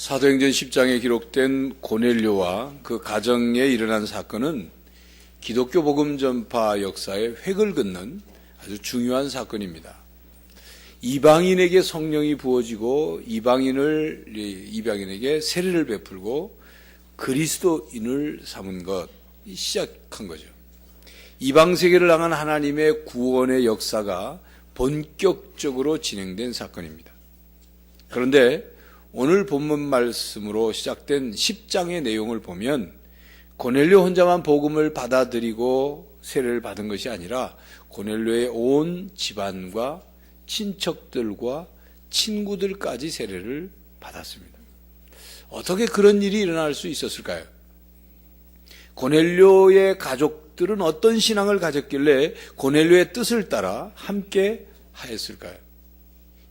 사도행전 10장에 기록된 고넬료와 그 가정에 일어난 사건은 기독교 복음 전파 역사의 획을 긋는 아주 중요한 사건입니다. 이방인에게 성령이 부어지고 이방인에게 세례를 베풀고 그리스도인을 삼은 것이 시작한 거죠. 이방 세계를 향한 하나님의 구원의 역사가 본격적으로 진행된 사건입니다. 그런데 오늘 본문 말씀으로 시작된 10장의 내용을 보면 고넬료 혼자만 복음을 받아들이고 세례를 받은 것이 아니라 고넬료의 온 집안과 친척들과 친구들까지 세례를 받았습니다. 어떻게 그런 일이 일어날 수 있었을까요? 고넬료의 가족들은 어떤 신앙을 가졌길래 고넬료의 뜻을 따라 함께 하였을까요?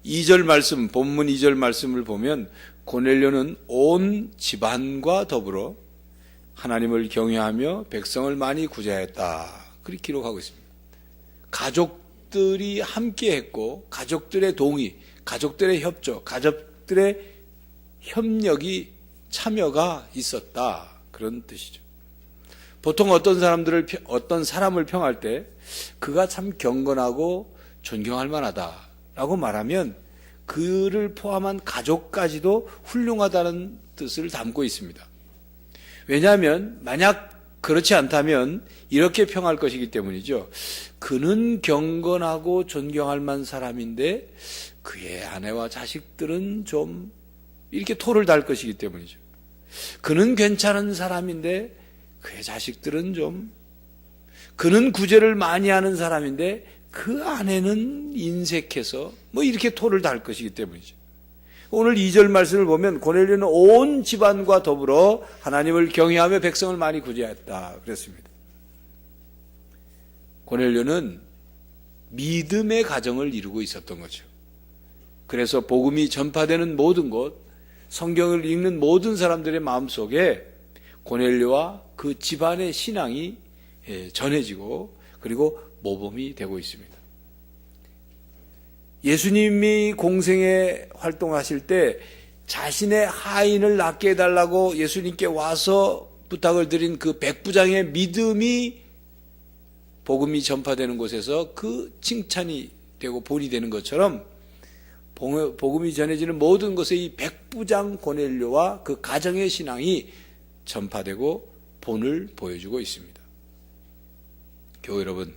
2절 말씀, 본문 2절 말씀을 보면 고넬료는 온 집안과 더불어 하나님을 경외하며 백성을 많이 구제하였다. 그렇게 기록하고 있습니다. 가족들이 함께 했고 가족들의 동의, 가족들의 협조, 가족들의 협력이 참여가 있었다. 그런 뜻이죠. 보통 어떤 사람을 평할 때 그가 참 경건하고 존경할 만하다 라고 말하면 그를 포함한 가족까지도 훌륭하다는 뜻을 담고 있습니다. 왜냐하면 만약 그렇지 않다면 이렇게 평할 것이기 때문이죠. 그는 경건하고 존경할 만한 사람인데 그의 아내와 자식들은 좀 이렇게 토를 달 것이기 때문이죠. 그는 괜찮은 사람인데 그의 자식들은 좀, 그는 구제를 많이 하는 사람인데 그 아내는 인색해서 이렇게 토를 달 것이기 때문이죠. 오늘 2절 말씀을 보면 고넬료는 온 집안과 더불어 하나님을 경외하며 백성을 많이 구제하였다 그랬습니다. 고넬료는 믿음의 가정을 이루고 있었던 거죠. 그래서 복음이 전파되는 모든 곳, 성경을 읽는 모든 사람들의 마음속에 고넬료와 그 집안의 신앙이 전해지고 그리고 모범이 되고 있습니다. 예수님이 공생에 활동하실 때 자신의 하인을 낫게 해달라고 예수님께 와서 부탁을 드린 그 백부장의 믿음이 복음이 전파되는 곳에서 그 칭찬이 되고 본이 되는 것처럼 복음이 전해지는 모든 곳에 이 백부장 고넬료와 그 가정의 신앙이 전파되고 본을 보여주고 있습니다. 교회 여러분,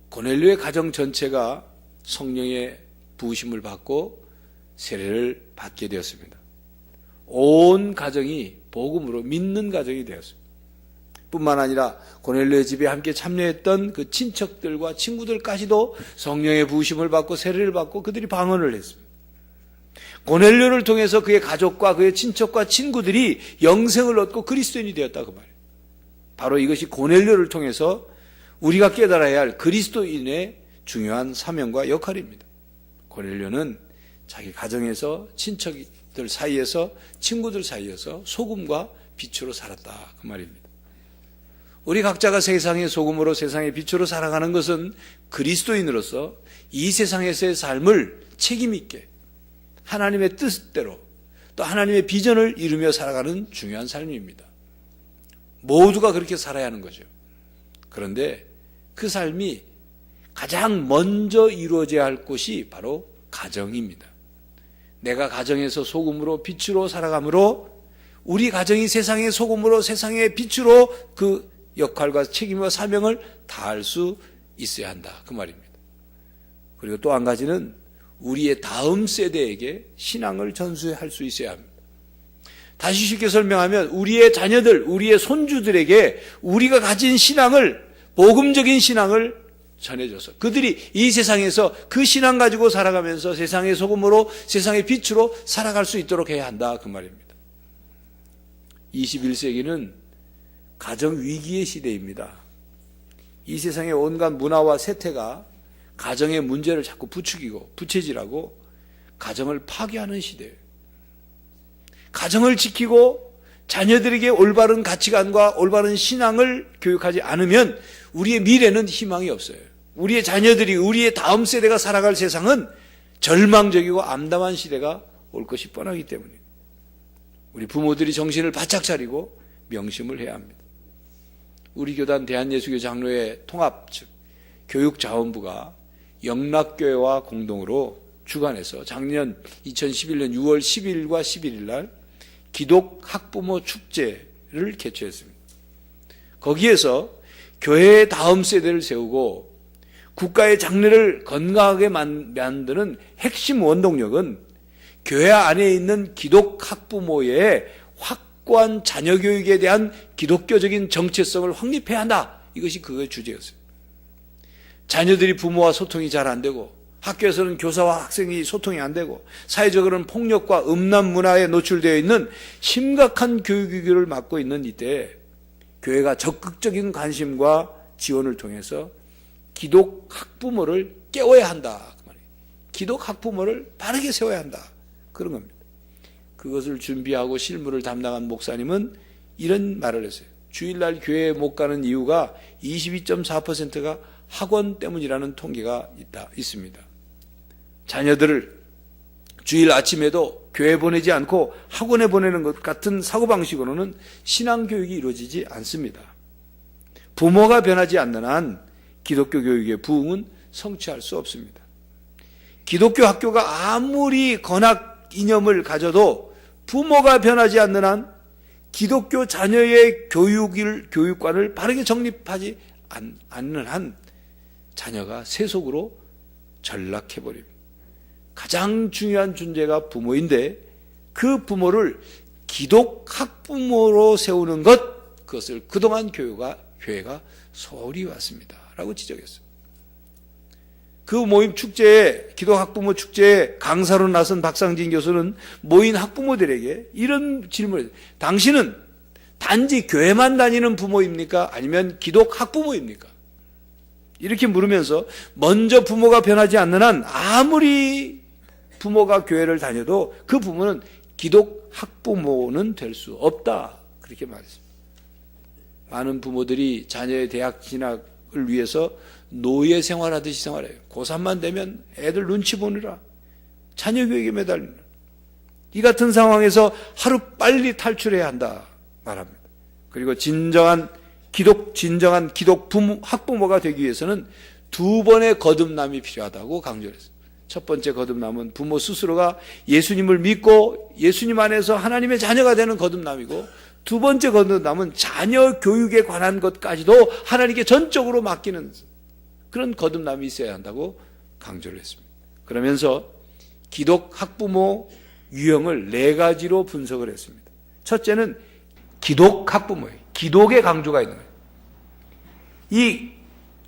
고넬료의 가정 전체가 성령의 부으심을 받고 세례를 받게 되었습니다. 온 가정이 복음으로 믿는 가정이 되었습니다. 뿐만 아니라 고넬료의 집에 함께 참여했던 그 친척들과 친구들까지도 성령의 부으심을 받고 세례를 받고 그들이 방언을 했습니다. 고넬료를 통해서 그의 가족과 그의 친척과 친구들이 영생을 얻고 그리스도인이 되었다 그 말이에요. 바로 이것이 고넬료를 통해서 우리가 깨달아야 할 그리스도인의 중요한 사명과 역할입니다. 고넬료는 자기 가정에서 친척들 사이에서 친구들 사이에서 소금과 빛으로 살았다 그 말입니다. 우리 각자가 세상의 소금으로 세상의 빛으로 살아가는 것은 그리스도인으로서 이 세상에서의 삶을 책임 있게 하나님의 뜻대로 또 하나님의 비전을 이루며 살아가는 중요한 삶입니다. 모두가 그렇게 살아야 하는 거죠. 그런데 그 삶이 가장 먼저 이루어져야 할 곳이 바로 가정입니다. 내가 가정에서 소금으로 빛으로 살아가므로 우리 가정이 세상의 소금으로 세상의 빛으로 그 역할과 책임과 사명을 다할 수 있어야 한다 그 말입니다. 그리고 또 한 가지는 우리의 다음 세대에게 신앙을 전수할 수 있어야 합니다. 다시 쉽게 설명하면 우리의 자녀들, 우리의 손주들에게 우리가 가진 신앙을, 복음적인 신앙을 전해줘서 그들이 이 세상에서 그 신앙 가지고 살아가면서 세상의 소금으로 세상의 빛으로 살아갈 수 있도록 해야 한다 그 말입니다. 21세기는 가정 위기의 시대입니다. 이 세상의 온갖 문화와 세태가 가정의 문제를 자꾸 부추기고 부채질하고 가정을 파괴하는 시대예요. 가정을 지키고 자녀들에게 올바른 가치관과 올바른 신앙을 교육하지 않으면 우리의 미래는 희망이 없어요. 우리의 자녀들이, 우리의 다음 세대가 살아갈 세상은 절망적이고 암담한 시대가 올 것이 뻔하기 때문이에요. 우리 부모들이 정신을 바짝 차리고 명심을 해야 합니다. 우리 교단 대한예수교 장로회 통합 즉 교육자원부가 영락교회와 공동으로 주관해서 작년 2011년 6월 10일과 11일 날 기독 학부모 축제를 개최했습니다. 거기에서 교회의 다음 세대를 세우고 국가의 장래를 건강하게 만드는 핵심 원동력은 교회 안에 있는 기독 학부모의 확고한 자녀 교육에 대한 기독교적인 정체성을 확립해야 한다. 이것이 그의 주제였어요. 자녀들이 부모와 소통이 잘 안 되고 학교에서는 교사와 학생이 소통이 안 되고 사회적으로는 폭력과 음란 문화에 노출되어 있는 심각한 교육 위기를 맞고 있는 이때 교회가 적극적인 관심과 지원을 통해서 기독 학부모를 깨워야 한다. 기독 학부모를 바르게 세워야 한다. 그런 겁니다. 그것을 준비하고 실무를 담당한 목사님은 이런 말을 했어요. 주일날 교회에 못 가는 이유가 22.4%가 학원 때문이라는 통계가 있습니다. 자녀들을 주일 아침에도 교회 보내지 않고 학원에 보내는 것 같은 사고방식으로는 신앙교육이 이루어지지 않습니다. 부모가 변하지 않는 한 기독교 교육의 부흥은 성취할 수 없습니다. 기독교 학교가 아무리 건학 이념을 가져도 부모가 변하지 않는 한 기독교 자녀의 교육관을 바르게 정립하지 않는 한 자녀가 세속으로 전락해버립니다. 가장 중요한 존재가 부모인데 그 부모를 기독 학부모로 세우는 것, 그것을 그동안 교회가 소홀히 왔습니다. 라고 지적했어요. 그 모임 축제에, 기독 학부모 축제에 강사로 나선 박상진 교수는 모인 학부모들에게 이런 질문을 했어요. 당신은 단지 교회만 다니는 부모입니까? 아니면 기독 학부모입니까? 이렇게 물으면서 먼저 부모가 변하지 않는 한 아무리 부모가 교회를 다녀도 그 부모는 기독 학부모는 될 수 없다. 그렇게 말했습니다. 많은 부모들이 자녀의 대학 진학을 위해서 노예 생활하듯이 생활해요. 고3만 되면 애들 눈치 보느라 자녀 교육에 매달리는 이 같은 상황에서 하루빨리 탈출해야 한다 말합니다. 그리고 진정한 기독 학부모가 되기 위해서는 두 번의 거듭남이 필요하다고 강조했어요. 첫 번째 거듭남은 부모 스스로가 예수님을 믿고 예수님 안에서 하나님의 자녀가 되는 거듭남이고, 두 번째 거듭남은 자녀 교육에 관한 것까지도 하나님께 전적으로 맡기는 그런 거듭남이 있어야 한다고 강조를 했습니다. 그러면서 기독 학부모 유형을 4가지로 분석을 했습니다. 첫째는 기독 학부모예요. 기독의 강조가 있는 거예요. 이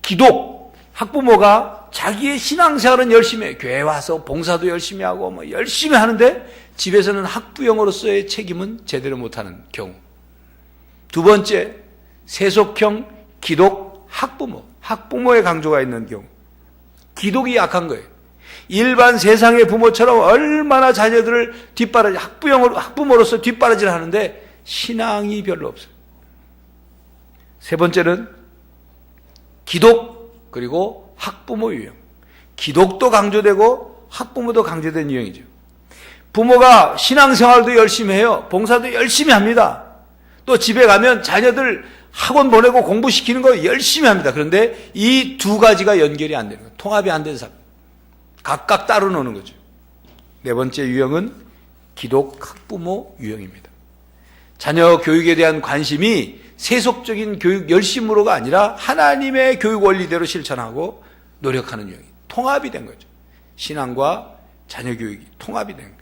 기독 학부모가 자기의 신앙생활은 열심히 해요. 교회 와서 봉사도 열심히 하고 열심히 하는데 집에서는 학부형으로서의 책임은 제대로 못하는 경우. 두 번째, 세속형 기독 학부모의 강조가 있는 경우. 기독이 약한 거예요. 일반 세상의 부모처럼 얼마나 자녀들을 학부모로서 뒷바라지를 하는데 신앙이 별로 없어요. 세 번째는 기독 그리고 학부모 유형. 기독도 강조되고 학부모도 강조된 유형이죠. 부모가 신앙생활도 열심히 해요. 봉사도 열심히 합니다. 또 집에 가면 자녀들 학원 보내고 공부시키는 거 열심히 합니다. 그런데 이 두 가지가 연결이 안 되는 거예요. 통합이 안 되는 사람. 각각 따로 노는 거죠. 네 번째 유형은 기독 학부모 유형입니다. 자녀 교육에 대한 관심이 세속적인 교육 열심으로가 아니라 하나님의 교육 원리대로 실천하고 노력하는 유형이 통합이 된 거죠. 신앙과 자녀 교육이 통합이 된 거예요.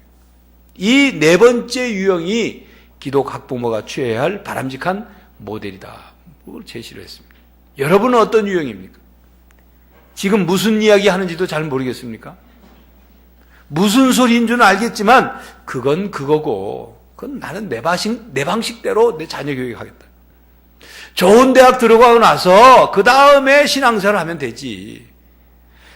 이 네 번째 유형이 기독 학부모가 취해야 할 바람직한 모델이다. 그걸 제시를 했습니다. 여러분은 어떤 유형입니까? 지금 무슨 이야기 하는지도 잘 모르겠습니까? 무슨 소리인 줄은 알겠지만 그건 그거고, 그건 나는 내 방식대로 내 자녀 교육하겠다. 좋은 대학 들어가고 나서 그 다음에 신앙생활을 하면 되지.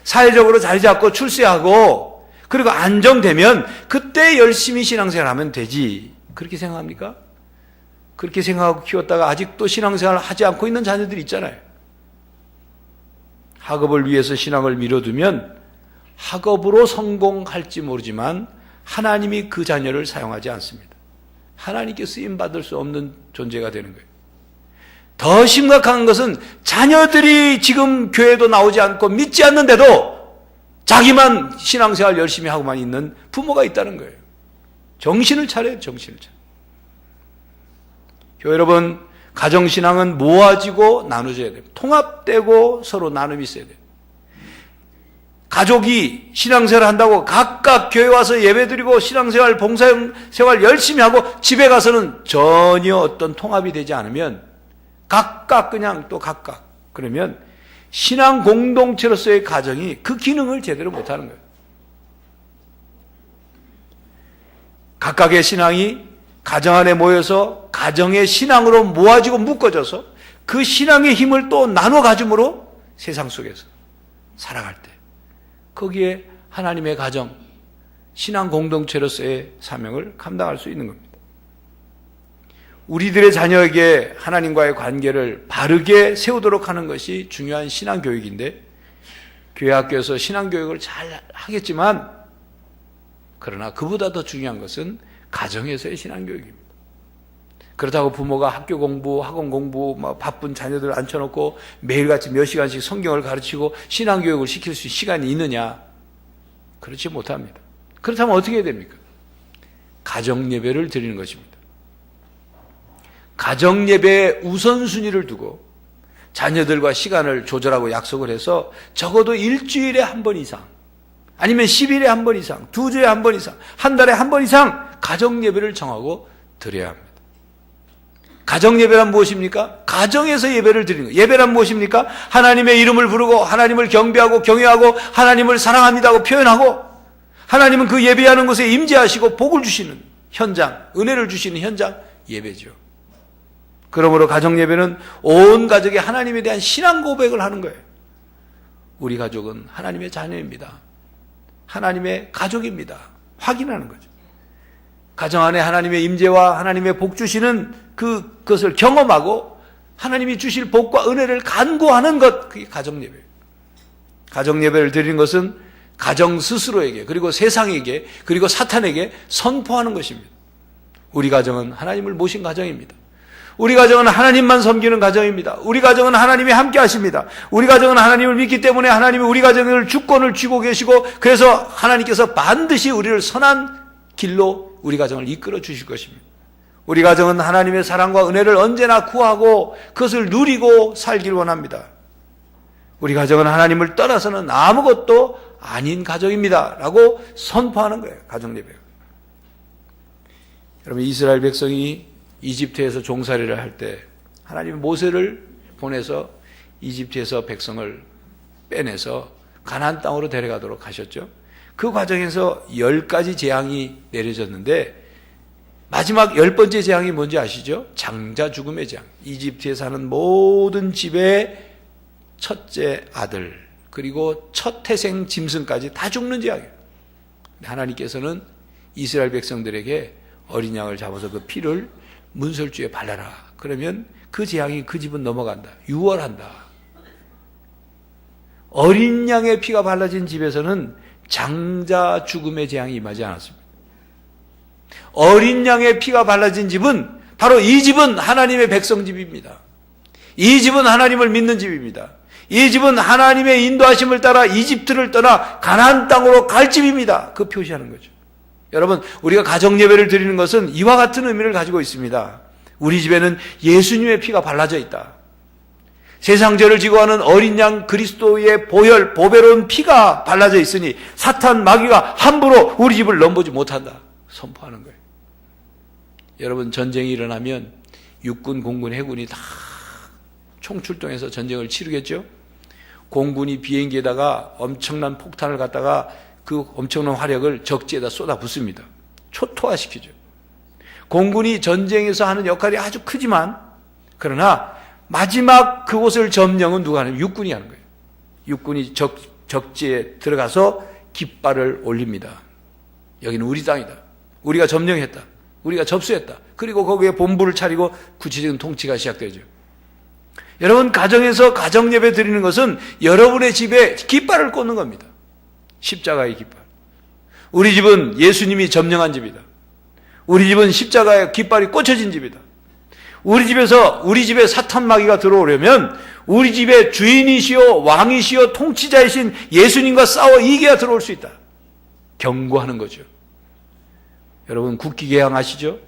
사회적으로 자리 잡고 출세하고 그리고 안정되면 그때 열심히 신앙생활을 하면 되지. 그렇게 생각합니까? 그렇게 생각하고 키웠다가 아직도 신앙생활을 하지 않고 있는 자녀들이 있잖아요. 학업을 위해서 신앙을 미뤄두면 학업으로 성공할지 모르지만 하나님이 그 자녀를 사용하지 않습니다. 하나님께 쓰임받을 수 없는 존재가 되는 거예요. 더 심각한 것은 자녀들이 지금 교회도 나오지 않고 믿지 않는데도 자기만 신앙생활 열심히 하고만 있는 부모가 있다는 거예요. 정신을 차려요. 정신을 차려요. 교회 여러분, 가정신앙은 모아지고 나눠져야 돼요. 통합되고 서로 나눔이 있어야 돼요. 가족이 신앙생활 한다고 각각 교회 와서 예배드리고 신앙생활, 봉사생활 열심히 하고 집에 가서는 전혀 어떤 통합이 되지 않으면 각각 그냥 또 각각, 그러면 신앙 공동체로서의 가정이 그 기능을 제대로 못하는 거예요. 각각의 신앙이 가정 안에 모여서 가정의 신앙으로 모아지고 묶어져서 그 신앙의 힘을 또 나눠 가짐으로 세상 속에서 살아갈 때 거기에 하나님의 가정, 신앙 공동체로서의 사명을 감당할 수 있는 겁니다. 우리들의 자녀에게 하나님과의 관계를 바르게 세우도록 하는 것이 중요한 신앙교육인데, 교회 학교에서 신앙교육을 잘 하겠지만, 그러나 그보다 더 중요한 것은 가정에서의 신앙교육입니다. 그렇다고 부모가 학교 공부, 학원 공부, 바쁜 자녀들 앉혀놓고 매일같이 몇 시간씩 성경을 가르치고 신앙교육을 시킬 수 있는 시간이 있느냐? 그렇지 못합니다. 그렇다면 어떻게 해야 됩니까? 가정예배를 드리는 것입니다. 가정예배에 우선순위를 두고 자녀들과 시간을 조절하고 약속을 해서 적어도 일주일에 한 번 이상, 아니면 10일에 한 번 이상, 2주에 한 번 이상, 한 달에 한 번 이상 가정예배를 정하고 드려야 합니다. 가정예배란 무엇입니까? 가정에서 예배를 드리는 거예요. 예배란 무엇입니까? 하나님의 이름을 부르고 하나님을 경배하고 경외하고 하나님을 사랑합니다고 표현하고 하나님은 그 예배하는 곳에 임재하시고 복을 주시는 현장, 은혜를 주시는 현장, 예배죠. 그러므로 가정예배는 온 가족이 하나님에 대한 신앙 고백을 하는 거예요. 우리 가족은 하나님의 자녀입니다. 하나님의 가족입니다. 확인하는 거죠. 가정 안에 하나님의 임재와 하나님의 복 주시는 그것을 경험하고 하나님이 주실 복과 은혜를 간구하는 것, 그게 가정예배예요. 가정예배를 드리는 것은 가정 스스로에게, 그리고 세상에게, 그리고 사탄에게 선포하는 것입니다. 우리 가정은 하나님을 모신 가정입니다. 우리 가정은 하나님만 섬기는 가정입니다. 우리 가정은 하나님이 함께 하십니다. 우리 가정은 하나님을 믿기 때문에 하나님이 우리 가정을 주권을 쥐고 계시고, 그래서 하나님께서 반드시 우리를 선한 길로 우리 가정을 이끌어 주실 것입니다. 우리 가정은 하나님의 사랑과 은혜를 언제나 구하고 그것을 누리고 살길 원합니다. 우리 가정은 하나님을 떠나서는 아무것도 아닌 가정입니다 라고 선포하는 거예요. 가정예배가. 여러분, 이스라엘 백성이 이집트에서 종살이를 할 때 하나님이 모세를 보내서 이집트에서 백성을 빼내서 가나안 땅으로 데려가도록 하셨죠. 그 과정에서 10가지 재앙이 내려졌는데 마지막 10번째 재앙이 뭔지 아시죠? 장자 죽음의 재앙. 이집트에 사는 모든 집의 첫째 아들, 그리고 첫 태생 짐승까지 다 죽는 재앙이에요. 하나님께서는 이스라엘 백성들에게 어린 양을 잡아서 그 피를 문설주에 발라라. 그러면 그 재앙이 그 집은 넘어간다. 유월한다. 어린 양의 피가 발라진 집에서는 장자 죽음의 재앙이 임하지 않았습니다. 어린 양의 피가 발라진 집은 바로 이 집은 하나님의 백성 집입니다. 이 집은 하나님을 믿는 집입니다. 이 집은 하나님의 인도하심을 따라 이집트를 떠나 가나안 땅으로 갈 집입니다. 그 표시하는 거죠. 여러분, 우리가 가정예배를 드리는 것은 이와 같은 의미를 가지고 있습니다. 우리 집에는 예수님의 피가 발라져 있다. 세상 죄를 지고 하는 어린 양 그리스도의 보혈, 보배로운 피가 발라져 있으니 사탄, 마귀가 함부로 우리 집을 넘보지 못한다. 선포하는 거예요. 여러분, 전쟁이 일어나면 육군, 공군, 해군이 다 총출동해서 전쟁을 치르겠죠? 공군이 비행기에다가 엄청난 폭탄을 갖다가 그 엄청난 화력을 적지에다 쏟아붓습니다. 초토화시키죠. 공군이 전쟁에서 하는 역할이 아주 크지만, 그러나 마지막 그곳을 점령은 누가 하냐면 육군이 하는 거예요. 육군이 적지에 들어가서 깃발을 올립니다. 여기는 우리 땅이다. 우리가 점령했다. 우리가 접수했다. 그리고 거기에 본부를 차리고 구체적인 통치가 시작되죠. 여러분, 가정에서 가정예배 드리는 것은 여러분의 집에 깃발을 꽂는 겁니다. 십자가의 깃발. 우리 집은 예수님이 점령한 집이다. 우리 집은 십자가에 깃발이 꽂혀진 집이다. 우리 집에 사탄 마귀가 들어오려면 우리 집의 주인이시오 왕이시오 통치자이신 예수님과 싸워 이겨야 들어올 수 있다. 경고하는 거죠. 여러분 국기 개항하시죠?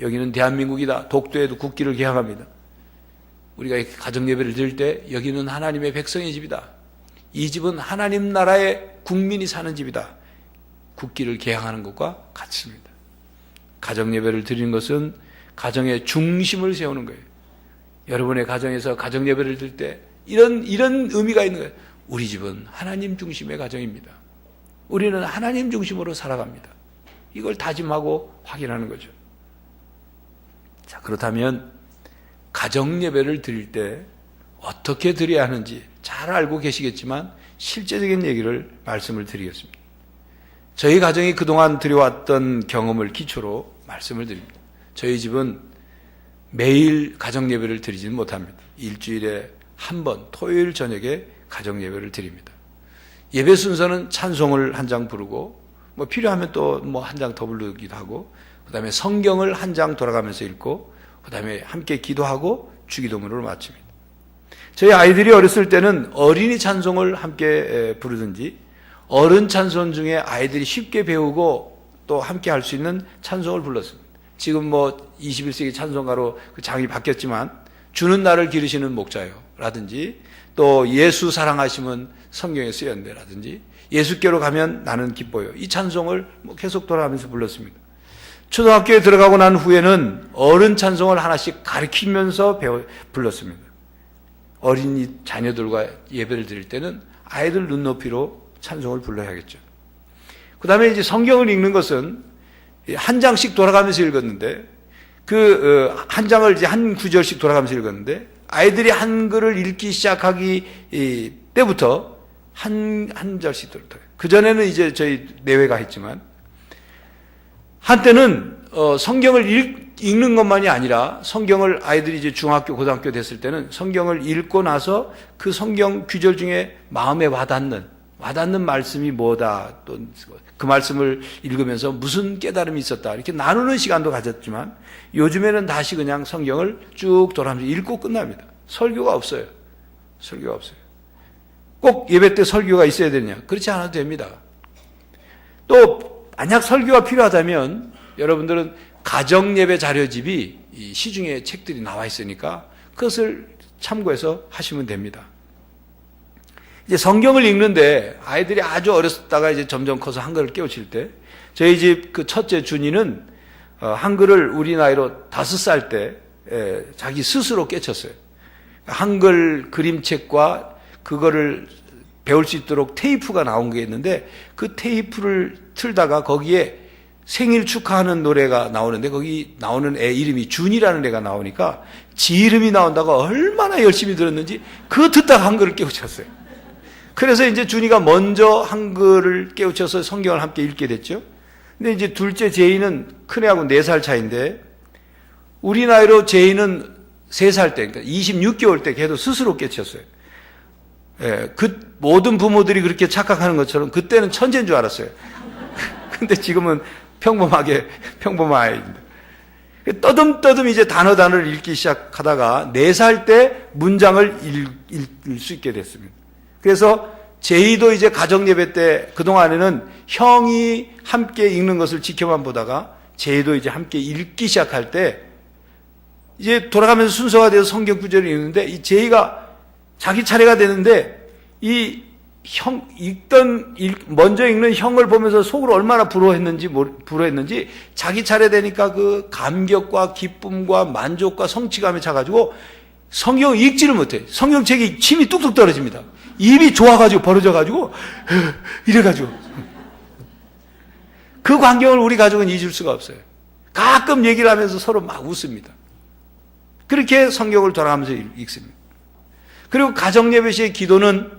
여기는 대한민국이다. 독도에도 국기를 개항합니다. 우리가 가정 예배를 드릴 때 여기는 하나님의 백성의 집이다. 이 집은 하나님 나라의 국민이 사는 집이다. 국기를 개항하는 것과 같습니다. 가정 예배를 드리는 것은 가정의 중심을 세우는 거예요. 여러분의 가정에서 가정 예배를 드릴 때 이런 의미가 있는 거예요. 우리 집은 하나님 중심의 가정입니다. 우리는 하나님 중심으로 살아갑니다. 이걸 다짐하고 확인하는 거죠. 자, 그렇다면 가정 예배를 드릴 때 어떻게 드려야 하는지 잘 알고 계시겠지만 실제적인 얘기를 말씀을 드리겠습니다. 저희 가정이 그동안 드려왔던 경험을 기초로 말씀을 드립니다. 저희 집은 매일 가정 예배를 드리지는 못합니다. 일주일에 한 번 토요일 저녁에 가정 예배를 드립니다. 예배 순서는 찬송을 한 장 부르고 뭐 필요하면 또 뭐 한 장 더 부르기도 하고 그다음에 성경을 한 장 돌아가면서 읽고 그다음에 함께 기도하고 주기도문으로 마칩니다. 저희 아이들이 어렸을 때는 어린이 찬송을 함께 부르든지 어른 찬송 중에 아이들이 쉽게 배우고 또 함께 할 수 있는 찬송을 불렀습니다. 지금 뭐 21세기 찬송가로 그 장이 바뀌었지만 주는 나를 기르시는 목자요 라든지 또 예수 사랑하시면 성경에 쓰였는데 라든지 예수께로 가면 나는 기뻐요. 이 찬송을 뭐 계속 돌아가면서 불렀습니다. 초등학교에 들어가고 난 후에는 어른 찬송을 하나씩 가르치면서 불렀습니다. 어린이 자녀들과 예배를 드릴 때는 아이들 눈높이로 찬송을 불러야겠죠. 그 다음에 이제 성경을 읽는 것은 한 장씩 돌아가면서 읽었는데 그 한 장을 이제 한 구절씩 돌아가면서 읽었는데 아이들이 한글을 읽기 시작하기 때부터 한 절씩 들어요. 그 전에는 이제 저희 내외가 했지만 한때는 성경을 읽는 것만이 아니라 성경을 아이들이 이제 중학교, 고등학교 됐을 때는 성경을 읽고 나서 그 성경 구절 중에 마음에 와닿는 말씀이 뭐다, 또 그 말씀을 읽으면서 무슨 깨달음이 있었다 이렇게 나누는 시간도 가졌지만 요즘에는 다시 그냥 성경을 쭉 돌아가면서 읽고 끝납니다. 설교가 없어요. 꼭 예배 때 설교가 있어야 되느냐? 그렇지 않아도 됩니다. 또 만약 설교가 필요하다면 여러분들은 가정예배 자료집이 시중에 책들이 나와 있으니까 그것을 참고해서 하시면 됩니다. 이제 성경을 읽는데 아이들이 아주 어렸다가 이제 점점 커서 한글을 깨우칠 때 저희 집 그 첫째 준이는 한글을 우리 나이로 5살 때 자기 스스로 깨쳤어요. 한글 그림책과 그거를 배울 수 있도록 테이프가 나온 게 있는데 그 테이프를 틀다가 거기에 생일 축하하는 노래가 나오는데 거기 나오는 애 이름이 준이라는 애가 나오니까 지 이름이 나온다고 얼마나 열심히 들었는지 그거 듣다가 한글을 깨우쳤어요. 그래서 이제 준이가 먼저 한글을 깨우쳐서 성경을 함께 읽게 됐죠. 근데 이제 둘째 제이는 큰애하고 4살 차이인데 우리 나이로 제이는 3살 때, 그러니까 26개월 때 걔도 스스로 깨쳤어요. 예, 그 모든 부모들이 그렇게 착각하는 것처럼 그때는 천재인 줄 알았어요. 근데 지금은 평범한 아이입니다. 떠듬떠듬 이제 단어를 읽기 시작하다가 4살 때 문장을 읽을 수 있게 됐습니다. 그래서 제이도 이제 가정예배 때 그동안에는 형이 함께 읽는 것을 지켜만 보다가 제이도 이제 함께 읽기 시작할 때 이제 돌아가면서 순서가 돼서 성경 구절을 읽는데 이 제이가 자기 차례가 되는데 이 먼저 읽는 형을 보면서 속으로 얼마나 부러워했는지 자기 차례 되니까 그 감격과 기쁨과 만족과 성취감에 차가지고 성경을 읽지를 못해. 성경책이 침이 뚝뚝 떨어집니다. 입이 좋아가지고 벌어져가지고 이래가지고 그 광경을 우리 가족은 잊을 수가 없어요. 가끔 얘기를 하면서 서로 막 웃습니다. 그렇게 성경을 돌아가면서 읽습니다. 그리고 가정예배 시의 기도는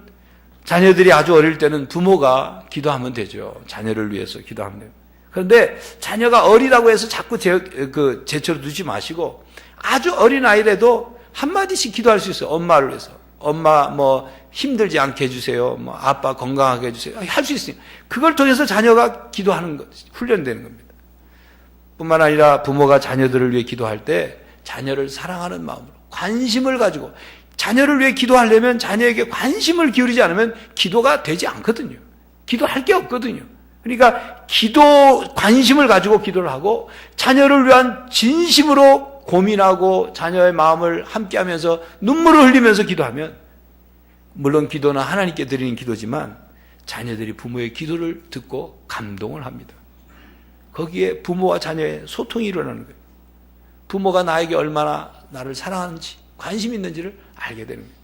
자녀들이 아주 어릴 때는 부모가 기도하면 되죠. 자녀를 위해서 기도하면 돼요. 그런데 자녀가 어리다고 해서 자꾸 제쳐를 두지 마시고 아주 어린 아이라도 한마디씩 기도할 수 있어요. 엄마를 위해서. 엄마 뭐 힘들지 않게 해주세요. 뭐 아빠 건강하게 해주세요. 할 수 있어요. 그걸 통해서 자녀가 기도하는 것, 훈련되는 겁니다. 뿐만 아니라 부모가 자녀들을 위해 기도할 때 자녀를 사랑하는 마음으로 관심을 가지고, 자녀를 위해 기도하려면 자녀에게 관심을 기울이지 않으면 기도가 되지 않거든요. 기도할 게 없거든요. 그러니까 관심을 가지고 기도를 하고 자녀를 위한 진심으로 고민하고 자녀의 마음을 함께하면서 눈물을 흘리면서 기도하면, 물론 기도는 하나님께 드리는 기도지만 자녀들이 부모의 기도를 듣고 감동을 합니다. 거기에 부모와 자녀의 소통이 일어나는 거예요. 부모가 나에게 얼마나 나를 사랑하는지, 관심 있는지를 알게 되는 거예요.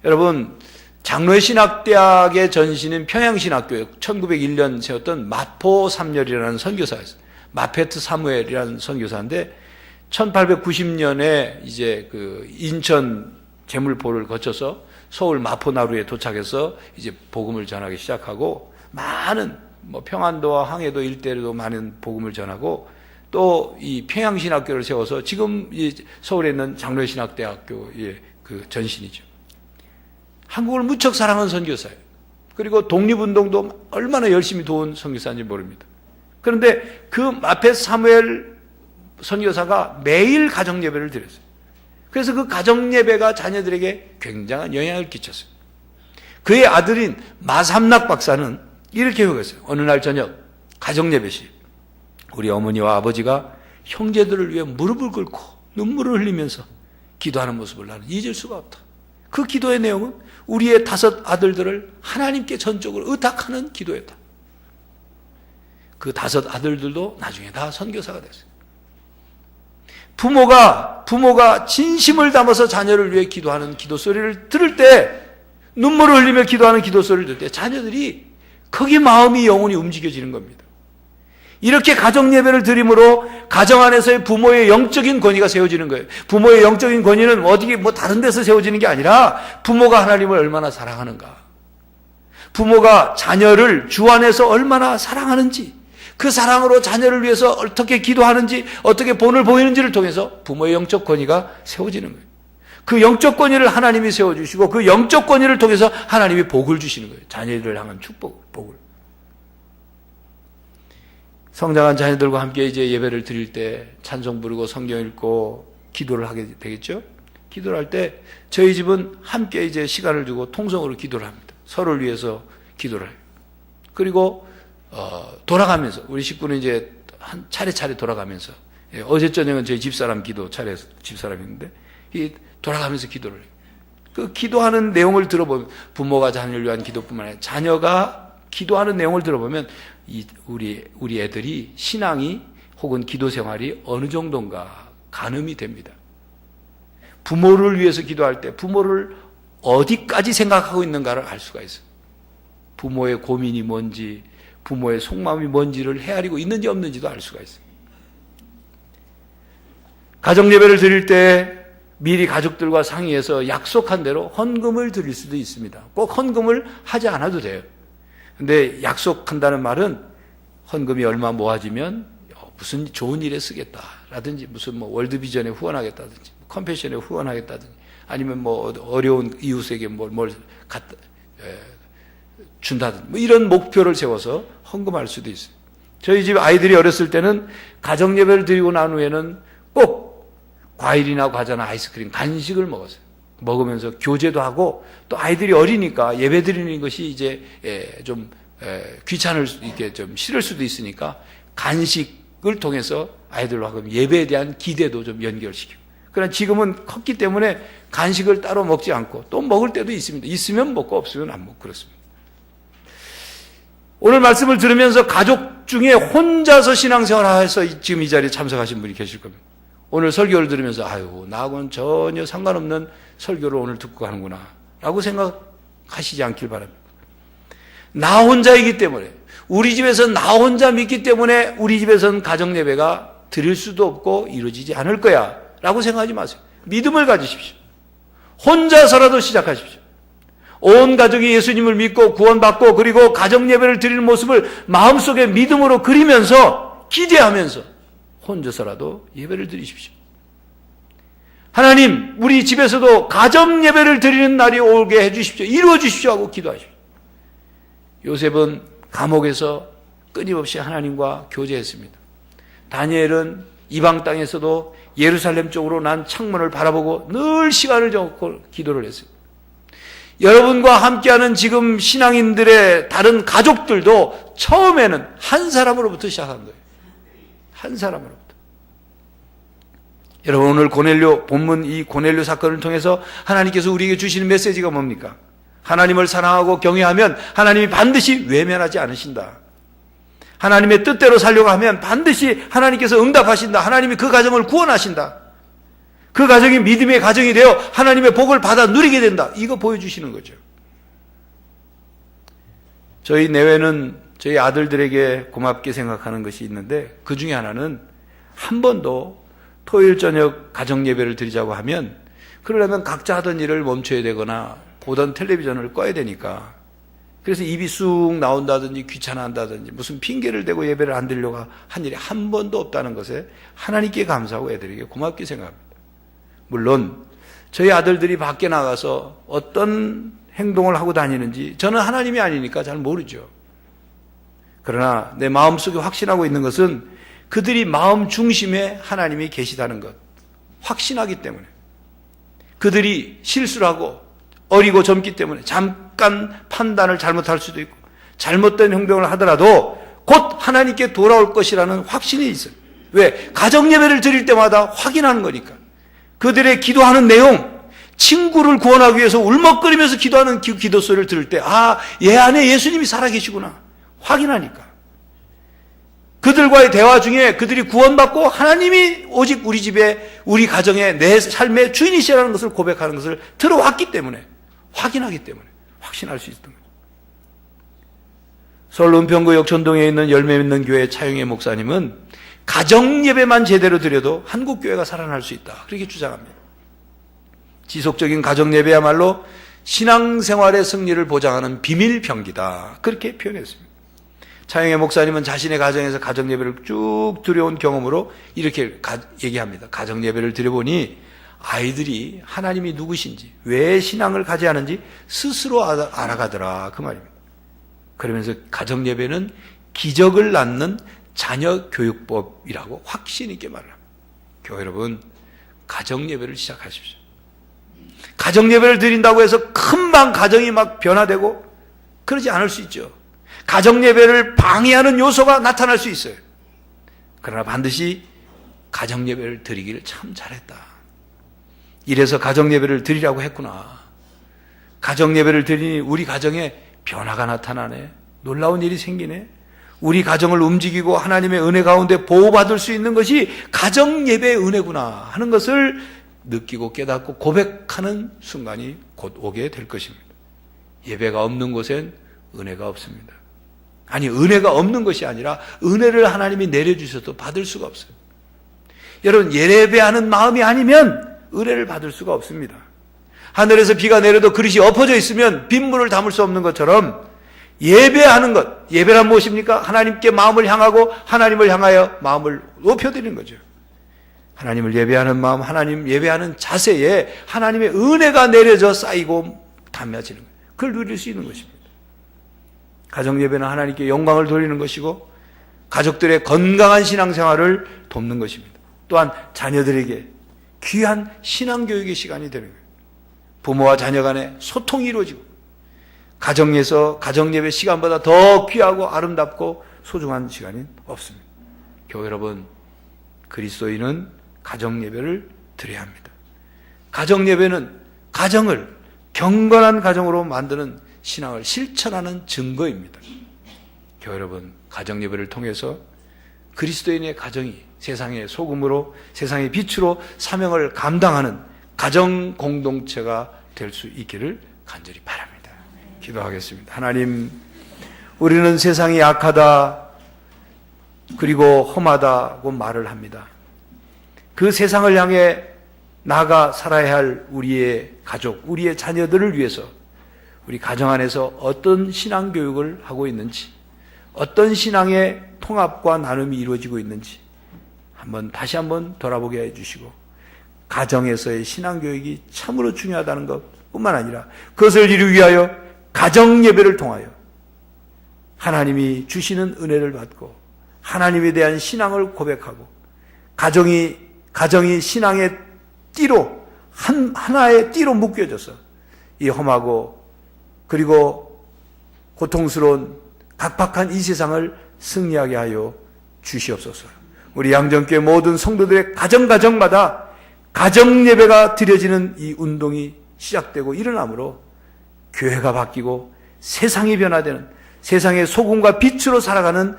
여러분, 장로의 신학대학의 전신인 평양신학교에 1901년 세웠던 마포 삼열이라는 선교사가 있어요. 마페트 사무엘이라는 선교사인데 1890년에 이제 그 인천 제물포를 거쳐서 서울 마포나루에 도착해서 이제 복음을 전하기 시작하고, 많은 평안도와 황해도 일대에도 많은 복음을 전하고, 또 이 평양신학교를 세워서 지금 이 서울에 있는 장로의 신학대학교의 그 전신이죠. 한국을 무척 사랑하는 선교사예요. 그리고 독립운동도 얼마나 열심히 도운 선교사인지 모릅니다. 그런데 그 마페트 사무엘 선교사가 매일 가정예배를 드렸어요. 그래서 그 가정예배가 자녀들에게 굉장한 영향을 끼쳤어요. 그의 아들인 마삼락 박사는 이렇게 회고했어요. 어느 날 저녁 가정예배 시 우리 어머니와 아버지가 형제들을 위해 무릎을 꿇고 눈물을 흘리면서 기도하는 모습을 나는 잊을 수가 없다. 그 기도의 내용은 우리의 5 아들들을 하나님께 전적으로 의탁하는 기도였다. 그 5 아들들도 나중에 다 선교사가 됐어요. 부모가 진심을 담아서 자녀를 위해 기도하는 기도 소리를 들을 때, 눈물을 흘리며 기도하는 기도 소리를 들을 때 자녀들이 거기 마음이 영혼이 움직여지는 겁니다. 이렇게 가정 예배를 드림으로 가정 안에서의 부모의 영적인 권위가 세워지는 거예요. 부모의 영적인 권위는 어디 다른 데서 세워지는 게 아니라 부모가 하나님을 얼마나 사랑하는가, 부모가 자녀를 주 안에서 얼마나 사랑하는지, 그 사랑으로 자녀를 위해서 어떻게 기도하는지, 어떻게 본을 보이는지를 통해서 부모의 영적 권위가 세워지는 거예요. 그 영적 권위를 하나님이 세워주시고 그 영적 권위를 통해서 하나님이 복을 주시는 거예요. 자녀들을 향한 복을. 성장한 자녀들과 함께 이제 예배를 드릴 때 찬송 부르고 성경 읽고 기도를 하게 되겠죠. 기도를 할 때 저희 집은 함께 이제 시간을 두고 통성으로 기도를 합니다. 서로를 위해서 기도를 해요. 그리고 돌아가면서 우리 식구는 이제 한 차례차례 돌아가면서, 어제 저녁은 저희 집사람 기도 차례에서 집사람이었는데 돌아가면서 기도를 해요. 그 기도하는 내용을 들어보면, 부모가 자녀를 위한 기도뿐만 아니라 자녀가 기도하는 내용을 들어보면 우리 애들이 신앙이 혹은 기도 생활이 어느 정도인가 가늠이 됩니다. 부모를 위해서 기도할 때 부모를 어디까지 생각하고 있는가를 알 수가 있어요. 부모의 고민이 뭔지, 부모의 속마음이 뭔지를 헤아리고 있는지 없는지도 알 수가 있어요. 가정예배를 드릴 때 미리 가족들과 상의해서 약속한 대로 헌금을 드릴 수도 있습니다. 꼭 헌금을 하지 않아도 돼요. 근데 약속한다는 말은 헌금이 얼마 모아지면 무슨 좋은 일에 쓰겠다라든지, 무슨 월드비전에 후원하겠다든지, 컴패션에 후원하겠다든지, 아니면 어려운 이웃에게 뭘 갖다 준다든지, 이런 목표를 세워서 헌금할 수도 있어요. 저희 집 아이들이 어렸을 때는 가정 예배를 드리고 난 후에는 꼭 과일이나 과자나 아이스크림, 간식을 먹었어요. 먹으면서 교제도 하고, 또 아이들이 어리니까 예배 드리는 것이 이제 좀 귀찮을 수 있게 좀 싫을 수도 있으니까 간식을 통해서 아이들과 하고 예배에 대한 기대도 좀 연결시키고. 그러나 지금은 컸기 때문에 간식을 따로 먹지 않고 또 먹을 때도 있습니다. 있으면 먹고 없으면 안 먹고 그렇습니다. 오늘 말씀을 들으면서 가족 중에 혼자서 신앙생활해서 지금 이 자리에 참석하신 분이 계실 겁니다. 오늘 설교를 들으면서 아유, 나하고는 전혀 상관없는 설교를 오늘 듣고 가는구나 라고 생각하시지 않길 바랍니다. 나 혼자이기 때문에, 우리 집에서 나 혼자 믿기 때문에 우리 집에서는 가정예배가 드릴 수도 없고 이루어지지 않을 거야 라고 생각하지 마세요. 믿음을 가지십시오. 혼자서라도 시작하십시오. 온 가족이 예수님을 믿고 구원받고 그리고 가정예배를 드리는 모습을 마음속에 믿음으로 그리면서 기대하면서 혼자서라도 예배를 드리십시오. 하나님, 우리 집에서도 가정예배를 드리는 날이 오게 해주십시오. 이루어 주십시오 하고 기도하십시오. 요셉은 감옥에서 끊임없이 하나님과 교제했습니다. 다니엘은 이방 땅에서도 예루살렘 쪽으로 난 창문을 바라보고 늘 시간을 정하고 기도를 했어요. 여러분과 함께하는 지금 신앙인들의 다른 가족들도 처음에는 한 사람으로부터 시작한 거예요. 한 사람으로부터. 여러분, 오늘 고넬료 본문, 이 고넬료 사건을 통해서 하나님께서 우리에게 주시는 메시지가 뭡니까? 하나님을 사랑하고 경외하면 하나님이 반드시 외면하지 않으신다. 하나님의 뜻대로 살려고 하면 반드시 하나님께서 응답하신다. 하나님이 그 가정을 구원하신다. 그 가정이 믿음의 가정이 되어 하나님의 복을 받아 누리게 된다. 이거 보여주시는 거죠. 저희 내외는 저희 아들들에게 고맙게 생각하는 것이 있는데, 그 중에 하나는 한 번도 토요일 저녁 가정 예배를 드리자고 하면, 그러려면 각자 하던 일을 멈춰야 되거나 보던 텔레비전을 꺼야 되니까, 그래서 입이 쑥 나온다든지 귀찮아한다든지 무슨 핑계를 대고 예배를 안 드리려고 한 일이 한 번도 없다는 것에 하나님께 감사하고 애들에게 고맙게 생각합니다. 물론 저희 아들들이 밖에 나가서 어떤 행동을 하고 다니는지 저는 하나님이 아니니까 잘 모르죠. 그러나 내 마음속에 확신하고 있는 것은 그들이 마음 중심에 하나님이 계시다는 것, 확신하기 때문에. 그들이 실수를 하고 어리고 젊기 때문에 잠깐 판단을 잘못할 수도 있고 잘못된 행동을 하더라도 곧 하나님께 돌아올 것이라는 확신이 있어요. 왜? 가정 예배를 드릴 때마다 확인하는 거니까. 그들의 기도하는 내용, 친구를 구원하기 위해서 울먹거리면서 기도하는 기도 소리를 들을 때, 아, 얘 안에 예수님이 살아계시구나 확인하니까. 그들과의 대화 중에 그들이 구원받고 하나님이 오직 우리 집에, 우리 가정에, 내 삶의 주인이시라는 것을 고백하는 것을 들어왔기 때문에, 확인하기 때문에 확신할 수 있었던 거죠. 서울 은평구 역촌동에 있는 열매 있는 교회 차영애 목사님은 가정 예배만 제대로 드려도 한국 교회가 살아날 수 있다, 그렇게 주장합니다. 지속적인 가정 예배야말로 신앙생활의 승리를 보장하는 비밀병기다, 그렇게 표현했습니다. 차영애 목사님은 자신의 가정에서 가정 예배를 쭉 드려온 경험으로 이렇게 얘기합니다. 가정 예배를 드려보니 아이들이 하나님이 누구신지, 왜 신앙을 가져야 하는지 스스로 알아가더라, 그 말입니다. 그러면서 가정 예배는 기적을 낳는 자녀 교육법이라고 확신 있게 말을 합니다. 교회 여러분, 가정 예배를 시작하십시오. 가정 예배를 드린다고 해서 금방 가정이 막 변화되고 그러지 않을 수 있죠. 가정 예배를 방해하는 요소가 나타날 수 있어요. 그러나 반드시 가정 예배를 드리기를 참 잘했다. 이래서 가정 예배를 드리라고 했구나. 가정 예배를 드리니 우리 가정에 변화가 나타나네. 놀라운 일이 생기네. 우리 가정을 움직이고 하나님의 은혜 가운데 보호받을 수 있는 것이 가정 예배의 은혜구나 하는 것을 느끼고 깨닫고 고백하는 순간이 곧 오게 될 것입니다. 예배가 없는 곳엔 은혜가 없습니다. 아니, 은혜가 없는 것이 아니라 은혜를 하나님이 내려주셔도 받을 수가 없어요. 여러분, 예배하는 마음이 아니면 은혜를 받을 수가 없습니다. 하늘에서 비가 내려도 그릇이 엎어져 있으면 빗물을 담을 수 없는 것처럼 예배하는 것, 예배란 무엇입니까? 하나님께 마음을 향하고 하나님을 향하여 마음을 높여드리는 거죠. 하나님을 예배하는 마음, 하나님 예배하는 자세에 하나님의 은혜가 내려져 쌓이고 담아지는 거예요. 그걸 누릴 수 있는 것입니다. 가정 예배는 하나님께 영광을 돌리는 것이고 가족들의 건강한 신앙생활을 돕는 것입니다. 또한 자녀들에게 귀한 신앙교육의 시간이 되는 거예요. 부모와 자녀 간에 소통이 이루어지고 가정에서 가정 예배 시간보다 더 귀하고 아름답고 소중한 시간이 없습니다. 교회 여러분, 그리스도인은 가정 예배를 드려야 합니다. 가정 예배는 가정을 경건한 가정으로 만드는 신앙을 실천하는 증거입니다. 교회 여러분, 가정 예배를 통해서 그리스도인의 가정이 세상의 소금으로, 세상의 빛으로 사명을 감당하는 가정 공동체가 될 수 있기를 간절히 바랍니다. 기도하겠습니다. 하나님, 우리는 세상이 악하다 그리고 험하다고 말을 합니다. 그 세상을 향해 나아가 살아야 할 우리의 가족, 우리의 자녀들을 위해서 우리 가정 안에서 어떤 신앙 교육을 하고 있는지, 어떤 신앙의 통합과 나눔이 이루어지고 있는지 다시 한번 돌아보게 해주시고, 가정에서의 신앙 교육이 참으로 중요하다는 것뿐만 아니라 그것을 이루기 위하여 가정 예배를 통하여 하나님이 주시는 은혜를 받고 하나님에 대한 신앙을 고백하고 가정이 신앙의 띠로 하나의 띠로 묶여져서 이 험하고 그리고 고통스러운 각박한 이 세상을 승리하게 하여 주시옵소서. 우리 양정교회 모든 성도들의 가정마다 가정 예배가 드려지는 이 운동이 시작되고 일어나므로 교회가 바뀌고 세상이 변화되는, 세상의 소금과 빛으로 살아가는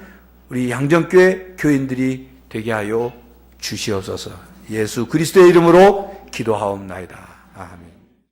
우리 양정교회 교인들이 되게 하여 주시옵소서. 예수 그리스도의 이름으로 기도하옵나이다. 아멘.